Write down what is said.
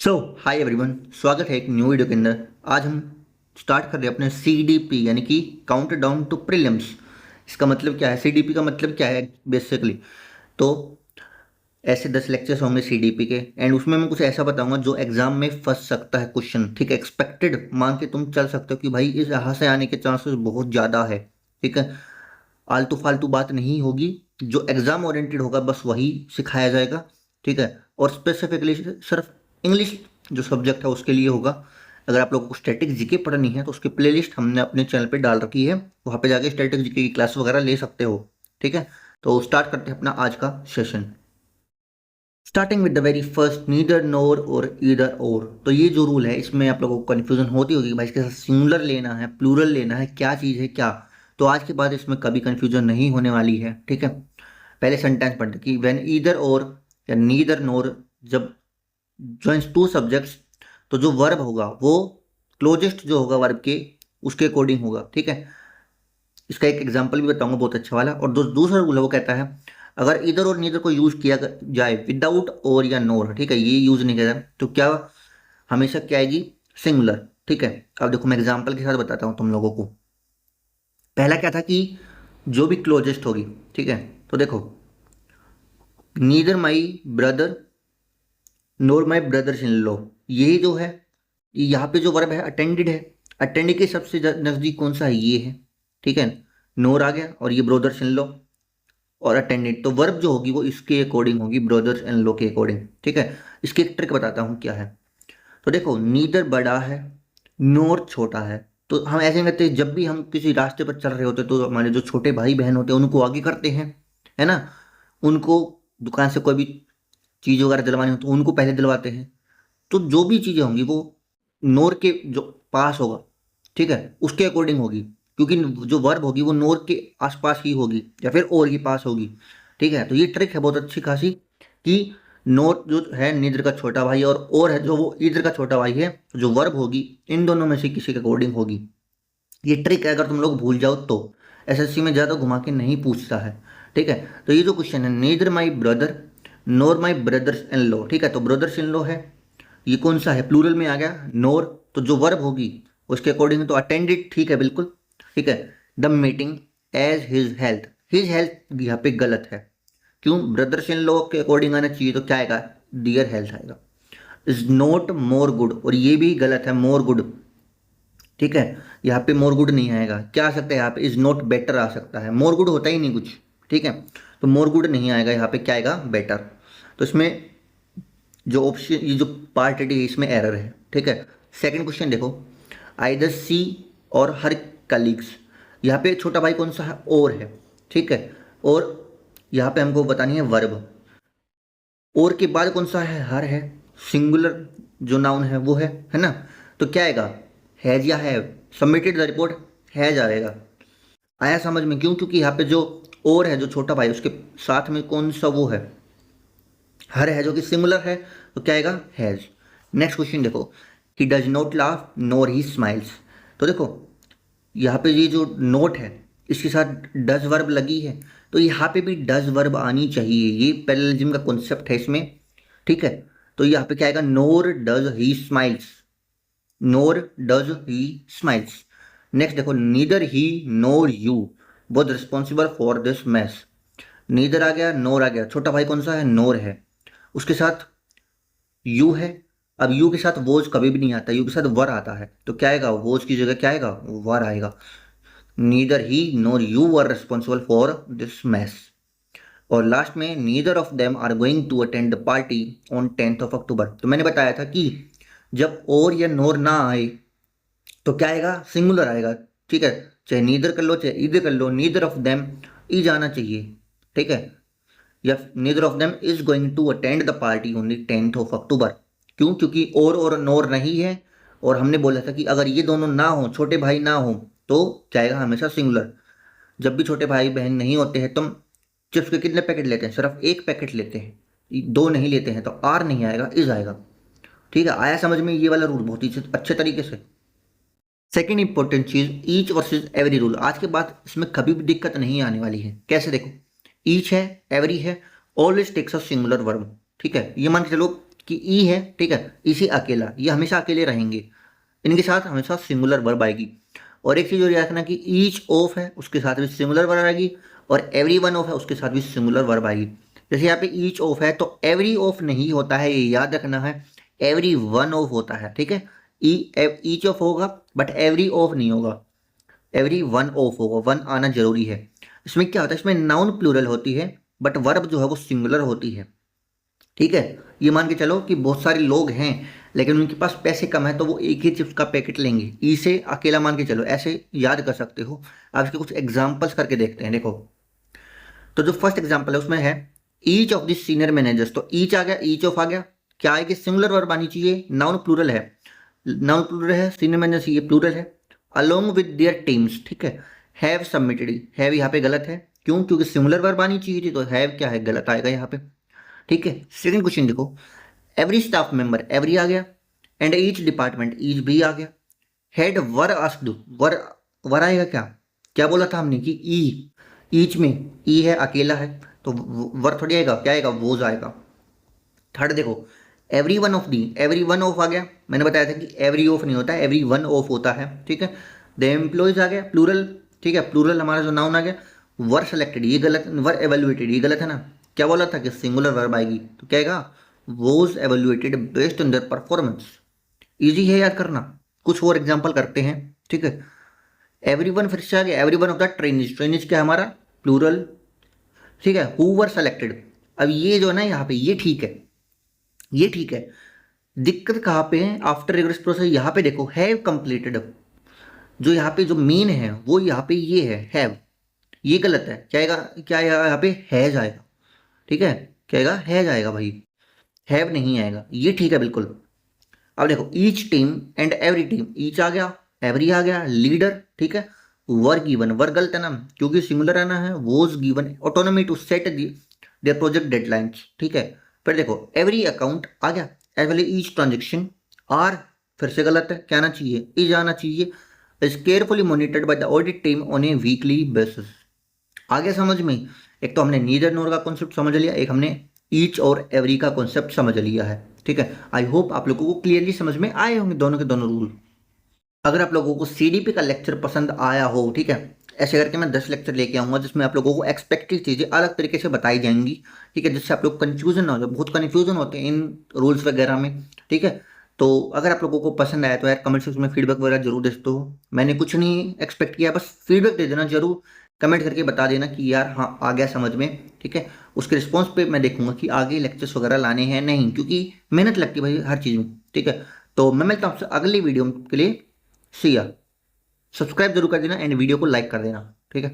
सो hi everyone, स्वागत है एक न्यू वीडियो के अंदर। आज हम स्टार्ट कर रहे हैं अपने CDP यानी कि काउंट डाउन टू प्रीलिम्स। इसका मतलब क्या है? CDP का मतलब क्या है बेसिकली? तो ऐसे 10 लेक्चर्स होंगे CDP के, एंड उसमें मैं कुछ ऐसा बताऊंगा जो एग्जाम में फंस सकता है क्वेश्चन। ठीक है, एक्सपेक्टेड मान के तुम चल सकते हो कि भाई इस यहाँ से आने के चांसेस बहुत ज़्यादा है। ठीक है, आलतू फालतू बात नहीं होगी, जो एग्जाम ओरिएंटेड होगा बस वही सिखाया जाएगा। ठीक है, और स्पेसिफिकली सिर्फ इंग्लिश जो सब्जेक्ट है उसके लिए होगा। अगर आप लोगों को स्टैटिक जीके पढ़नी है तो उसकी प्लेलिस्ट हमने अपने चैनल पे डाल रखी है, वहाँ पे जाके स्टैटिक जीके की क्लास वगैरह ले सकते हो। ठीक है, तो स्टार्ट करते हैं अपना आज का session. Starting with the very first, neither nor और ईदर और। तो ये जो रूल है इसमें आप लोगों को कन्फ्यूजन होती होगी कि भाई इसके साथ सिंगुलर लेना है, प्लूरल लेना है, क्या चीज़ है क्या। तो आज के बाद इसमें कभी कन्फ्यूजन नहीं होने वाली है। ठीक है, पहले सेंटेंस पढ़ते कि व्हेन ईदर और या नीदर नोर जब ज्वाइंस टू सब्जेक्ट्स, तो जो वर्ब होगा वो क्लोजेस्ट जो होगा वर्ब के उसके अकॉर्डिंग होगा। ठीक है, इसका एक एग्जांपल भी बताऊंगा बहुत अच्छा वाला। और दूसरा रूल है वो कहता है अगर इधर और नीदर को यूज किया जाए विदाउट और या नोर, ठीक है, ये यूज नहीं किया जाए तो क्या हमेशा क्या आएगी? सिंगुलर। ठीक है, अब देखो मैं एग्जांपल के साथ बताता हूँ तुम लोगों को। पहला क्या था कि जो भी क्लोजेस्ट होगी, ठीक है, तो देखो neither my brother NOR my brothers in law, यही जो है यहाँ पे जो वर्ब है अटेंडेड है। अटेंडेड के सबसे नजदीक कौन सा है? ये है। ठीक है, नोर आ गया और ये ब्रदर्स इन लॉ और अटेंडेड, तो वर्ब जो होगी वो इसके अकॉर्डिंग होगी, ब्रदर्स एंड लो के अकॉर्डिंग। ठीक है, इसकी एक ट्रिक बताता हूँ क्या है। तो देखो नीदर बड़ा है, नोर छोटा है। तो हम ऐसे करते हैं जब भी हम किसी रास्ते पर चल रहे होते हैं तो हमारे जो छोटे भाई बहन होते हैं उनको आगे करते हैं, है ना। उनको दुकान से कोई भी चीज़ वगैरह दिलवानी हो तो उनको पहले दिलवाते हैं। तो जो भी चीज़ें होंगी वो नोर के जो पास होगा, ठीक है, उसके अकॉर्डिंग होगी, क्योंकि जो वर्ब होगी वो नोर के आसपास ही होगी या फिर और के पास होगी। ठीक है, तो ये ट्रिक है बहुत अच्छी खासी कि नोर जो है नीदर का छोटा भाई और है जो वो ईदर का छोटा भाई है, जो वर्ब होगी इन दोनों में से किसी के अकॉर्डिंग होगी। ये ट्रिक है, अगर तुम लोग भूल जाओ तो एसएससी में ज़्यादा घुमा के नहीं पूछता है। ठीक है, तो ये जो क्वेश्चन है neither my brother NOR my brothers in law, ठीक है, तो ब्रदर्स इन लॉ है, ये कौन सा है? प्लूरल में आ गया नोर, तो जो वर्ब होगी उसके अकॉर्डिंग तो अटेंडेड, ठीक है बिल्कुल। ठीक है, the meeting as his health यहाँ पे गलत है। क्यों? ब्रदर्स इन लॉ के अकॉर्डिंग आना चाहिए, तो क्या आएगा? डियर हेल्थ आएगा। इज नॉट मोर गुड, और ये भी गलत है, मोर गुड। ठीक है, यहाँ पे मोर गुड नहीं आएगा, क्या आ सकता है यहाँ पे? इज नॉट बेटर आ सकता है, मोर गुड होता ही नहीं कुछ। ठीक है, तो मोर गुड नहीं आएगा, यहाँ पे क्या आएगा? बेटर। तो इसमें जो ऑप्शन, ये जो पार्ट डी है इसमें एरर है। ठीक है, सेकंड क्वेश्चन देखो, आइदर सी और हर कलीग्स, यहाँ पे छोटा भाई कौन सा है? और है। ठीक है, और यहाँ पे हमको बतानी है वर्ब, और के बाद कौन सा है? हर है, सिंगुलर जो नाउन है वो है ना। तो क्या आएगा? हैज या have. Submitted the report, has आएगा। आया समझ में? क्यों? क्योंकि यहाँ पे जो और है जो छोटा भाई उसके साथ में कौन सा वो है? हर है जो कि सिंगुलर है, तो क्या आएगा? हैज। नेक्स्ट क्वेश्चन देखो, he does not laugh NOR he smiles. तो देखो यहाँ पे ये जो नोट है इसके साथ डज वर्ब लगी है, तो यहाँ पे भी डज वर्ब आनी चाहिए, ये पैरेललिज्म का कॉन्सेप्ट है इसमें। ठीक है, तो यहाँ पे क्या आएगा? Nor does he smiles, nor does he smiles. Next देखो, neither he nor you both responsible for this mess. Neither आ गया, नोर आ गया, छोटा भाई कौन सा है? नोर है, उसके साथ यू है। अब यू के साथ वोज कभी भी नहीं आता, यू के साथ वर आता है, तो क्या आएगा? वोज की जगह क्या आएगा? वर आएगा। Neither he nor you were responsible for this mess. और लास्ट में neither of them are going to attend the party on 10th of October. तो मैंने बताया था कि जब और या नोर ना आए तो क्या आएगा? सिंगुलर आएगा। ठीक है, चाहे नीदर कर लो चाहे ईदर कर लो, नीदर ऑफ देम ई जाना चाहिए। ठीक है, या neither of them is going to attend the party on the 10th of October. क्यों? क्योंकि और नोर नहीं है, और हमने बोला था कि अगर ये दोनों ना हो, छोटे भाई ना हो, तो जाएगा हमेशा सिंगुलर। जब भी छोटे भाई बहन नहीं होते हैं तुम चिप्स के कितने पैकेट लेते हैं? सिर्फ एक पैकेट लेते हैं, दो नहीं लेते हैं, तो आर नहीं आएगा, इज आएगा। ठीक है, आया समझ में ये वाला रूल बहुत ही अच्छे तरीके से। सेकेंड इंपॉर्टेंट चीज, ईच वर्सेज एवरी रूल। आज के बाद इसमें कभी भी दिक्कत नहीं आने वाली है। कैसे? देखो, ईच है, एवरी है, always takes a singular verb. ठीक है, ये मान के चलो कि ई है, ठीक है, इसी अकेला, ये हमेशा अकेले रहेंगे, इनके साथ हमेशा सिंगुलर वर्ब आएगी। और एक चीज़ और याद रखना कि ईच ऑफ है उसके साथ भी सिंगुलर वर्ब आएगी, और एवरी वन ऑफ है उसके साथ भी सिंगुलर वर्ब आएगी। जैसे यहाँ पे ईच ऑफ है तो एवरी ऑफ नहीं होता है, ये याद रखना है, एवरी वन ऑफ होता है, ठीक है। ईच ऑफ होगा बट एवरी ऑफ नहीं होगा, एवरी वन ऑफ होगा, वन आना जरूरी है। इसमें क्या होता है, इसमें नाउन प्लूरल होती है बट वर्ब जो है वो सिंगुलर होती है, ठीक है। ये मान के चलो कि बहुत सारे लोग हैं लेकिन उनके पास पैसे कम है तो वो एक ही चिप्स का पैकेट लेंगे, ई से अकेला मान के चलो, ऐसे याद कर सकते हो। आप इसके कुछ एग्जांपल्स करके देखते हैं। देखो, तो जो फर्स्ट एग्जांपल है उसमें है each of the senior managers, तो ईच आ गया, ईच ऑफ आ गया, क्या आएगी, सिंगुलर वर्ब आनी चाहिए, नाउन प्लूरल है, नाउन प्लूरल है, सीनियर मैनेजर्स ये प्लूरल है, अलोंग विद देयर टीम्स, ठीक है। हैव सबमिटेड, हैव यहाँ पे गलत है, क्यों, क्योंकि सिंगुलर वर्ब आनी चाहिए थी, तो हैव क्या है, गलत आएगा यहाँ पे, ठीक है। सेकंड क्वेश्चन देखो, एवरी स्टाफ मेंबर, एवरी आ गया, एंड ईच डिपार्टमेंट, ईच भी आ गया, हेड वर आस्क्ड, वर, वर आएगा क्या, क्या बोला था हमने कि ई, ईच में ई है, अकेला है, तो वर थोड़ी आएगा, क्या आएगा, वोज आएगा। थर्ड देखो, every one of the, every one of आ गया, मैंने बताया था कि एवरी ऑफ नहीं होता, एवरी वन ऑफ होता है, ठीक है। द एम्प्लॉयज आ गया, प्लूरल, ठीक है, प्लूरल हमारा जो नाउन आ गया, वर सेलेक्टेड, ये गलत, वर एवेल्युएटेड, ये गलत है ना, क्या बोला था कि सिंगुलर वर्ब आएगी, तो क्या आएगा, was evaluated based on their performance. Easy है याद करना। कुछ और एग्जाम्पल करते हैं, ठीक है। एवरी वन फिर से आ गया, every one of the trainees, trainees क्या है हमारा, प्लूरल, ठीक है। हु वर सेलेक्टेड, अब ये जो है ना यहाँ पे, ये ठीक है, ये ठीक है। दिक्कत कहाँ पे है, आफ्टर रिगरस प्रोसेस, यहाँ पे देखो हैव कंप्लीटेड, जो यहाँ पे जो मेन है वो यहाँ पे ये है हैव, ये गलत है, क्या आएगा, क्या आएगा यहाँ पे, हैज आएगा, ठीक है, क्या आएगा, हैज आएगा भाई, हैव नहीं आएगा, ये ठीक है बिल्कुल। अब देखो each team and every team, each आ गया, एवरी आ गया, लीडर, ठीक है, वर गिवन, वर गलत है ना क्योंकि सिंगुलर आना है, was given autonomy to set their project deadlines, ठीक है। फिर देखो एवरी अकाउंट आ गया, as well each transaction, are फिर से गलत है, क्या आना चाहिए, इज आना चाहिए, is carefully monitored by the audit team on a weekly basis. आ गया समझ में, एक तो हमने नीदर नोर का कॉन्सेप्ट समझ लिया, एक हमने ईच और एवरी का कॉन्सेप्ट समझ लिया है, ठीक है। आई होप आप लोगों को क्लियरली समझ में आए होंगे दोनों के दोनों रूल। अगर आप लोगों को सीडीपी का लेक्चर पसंद आया हो, ठीक है, ऐसे करके मैं 10 लेक्चर लेके आऊंगा जिसमें आप लोगों को एक्सपेक्टेड चीज़ें अलग तरीके से बताई जाएंगी, ठीक है, जिससे आप लोग कंफ्यूजन ना हो जाए, बहुत कन्फ्यूजन होते हैं इन रूल्स वगैरह में, ठीक है। तो अगर आप लोगों को पसंद आया तो यार कमेंट सेक्शन में फीडबैक वगैरह जरूर दे दो। मैंने कुछ नहीं एक्सपेक्ट किया, बस फीडबैक दे देना जरूर, कमेंट करके बता देना कि यार हाँ आ गया समझ में, ठीक है। उसके रिस्पॉन्स पे मैं देखूंगा कि आगे लेक्चर्स वगैरह लाने हैं नहीं, क्योंकि मेहनत लगती है भाई हर चीज़ में, ठीक है। तो मैं मिलता हूँ आपसे अगली वीडियो के लिए, सी या, सब्सक्राइब जरूर कर देना एंड वीडियो को लाइक कर देना, ठीक है।